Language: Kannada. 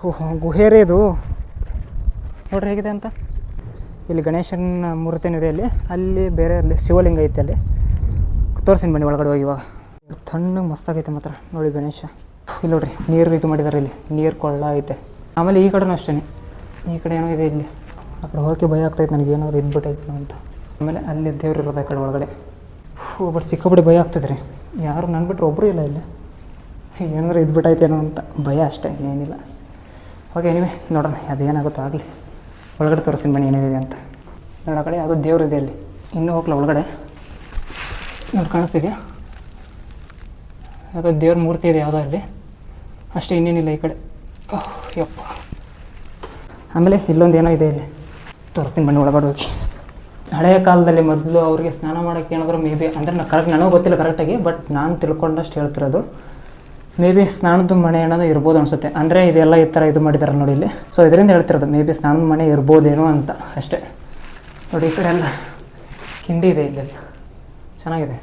ಗುಹೆ ರೀ ಇದು, ನೋಡ್ರಿ ಹೇಗಿದೆ ಅಂತ. ಇಲ್ಲಿ ಗಣೇಶನ ಮೂರ್ತಿನೂ ಇದೆ, ಅಲ್ಲಿ ಬೇರೆ ಅಲ್ಲಿ ಶಿವಲಿಂಗ ಐತೆ, ಅಲ್ಲಿ ತೋರಿಸ್ತೀನಿ ಬನ್ನಿ ಒಳಗಡೆ ಹೋಗಿ. ಇವಾಗ ತಣ್ಣಗೆ ಮಸ್ತಾಗೈತೆ ಮಾತ್ರ ನೋಡಿ ಗಣೇಶ. ಇಲ್ಲಿ ನೋಡ್ರಿ ನೀರು ಇದು ಮಾಡಿದ್ದಾರೆ, ಇಲ್ಲಿ ನೀರು ಕೊಳ್ಳ ಐತೆ. ಆಮೇಲೆ ಈ ಕಡೆನೂ ಅಷ್ಟೇ, ಈ ಕಡೆ ಏನೋ ಇದೆ ಇಲ್ಲಿ. ಆ ಕಡೆ ಹೋಗೋಕ್ಕೆ ಭಯ ಆಗ್ತಾಯಿತ್ತು ನನಗೆ, ಏನಾದ್ರು ಇದ್ಬಿಟ್ಟೈತೆ ಅಂತ. ಆಮೇಲೆ ಅಲ್ಲಿ ದೇವ್ರು ಇರೋದು ಆ ಕಡೆ ಒಳಗಡೆ. ಬಟ್ ಸಿಕ್ಕಾಬಿಟ್ಟು ಭಯ ಆಗ್ತದೆ ರೀ, ಯಾರು ನನ್ನ ಬಿಟ್ಟರೆ ಒಬ್ಬರು ಇಲ್ಲ ಇಲ್ಲಿ. ಏನಾದ್ರು ಇದ್ಬಿಟ್ಟೈತೇನೋ ಅಂತ ಭಯ ಅಷ್ಟೇ, ಏನಿಲ್ಲ. ಓಕೆ ನೀವೇ ನೋಡೋಣ ಅದೇನಾಗುತ್ತೋ ಆಗಲಿ. ಒಳಗಡೆ ತೋರಿಸ್ತೀನಿ ಬನ್ನಿ ಏನಿದೆ ಅಂತ. ನೋಡಿ ಆ ಕಡೆ ಯಾವುದೋ ದೇವ್ರು ಇದೆ ಅಲ್ಲಿ, ಇನ್ನೂ ಹೋಗ್ಲ ಒಳಗಡೆ. ನೋಡಿ ಕಾಣಿಸ್ತಿದೆಯಾ, ಯಾವುದೋ ದೇವ್ರ ಮೂರ್ತಿ ಇದೆ ಯಾವುದೋ ಅಲ್ಲಿ, ಅಷ್ಟೇ, ಇನ್ನೇನಿಲ್ಲ ಈ ಕಡೆ. ಯಪ್ಪ. ಆಮೇಲೆ ಇಲ್ಲೊಂದು ಏನೋ ಇದೆ ಇಲ್ಲಿ, ತೋರಿಸ್ತೀನಿ ಬನ್ನಿ ಒಳಗಡೆ ಹೋಗಿ. ಹಳೆಯ ಕಾಲದಲ್ಲಿ ಮೊದಲು ಅವ್ರಿಗೆ ಸ್ನಾನ ಮಾಡೋಕ್ಕೆ ಏನಾದರೂ ಮೇ ಬಿ, ಅಂದರೆ ನನಗೆ ಗೊತ್ತಿಲ್ಲ ಕರೆಕ್ಟಾಗಿ, ಬಟ್ ನಾನು ತಿಳ್ಕೊಂಡಷ್ಟು ಹೇಳ್ತಿರೋದು, ಮೇ ಬಿ ಸ್ನಾನದ ಮನೆ ಅನ್ನೋದು ಇರ್ಬೋದು ಅನಿಸುತ್ತೆ. ಅಂದರೆ ಇದೆಲ್ಲ ಈ ಥರ ಇದು ಮಾಡಿದಾರಲ್ಲ ನೋಡಿ ಇಲ್ಲಿ. ಸೊ ಇದರಿಂದ ಹೇಳ್ತಿರೋದು ಮೇ ಬಿ ಸ್ನಾನದ ಮನೆ ಇರ್ಬೋದೇನೋ ಅಂತ ಅಷ್ಟೇ. ನೋಡಿ ಈ ಕಡೆ ಎಲ್ಲ ಕಿಂಡಿ ಇದೆ, ಇಲ್ಲೆಲ್ಲ ಚೆನ್ನಾಗಿದೆ.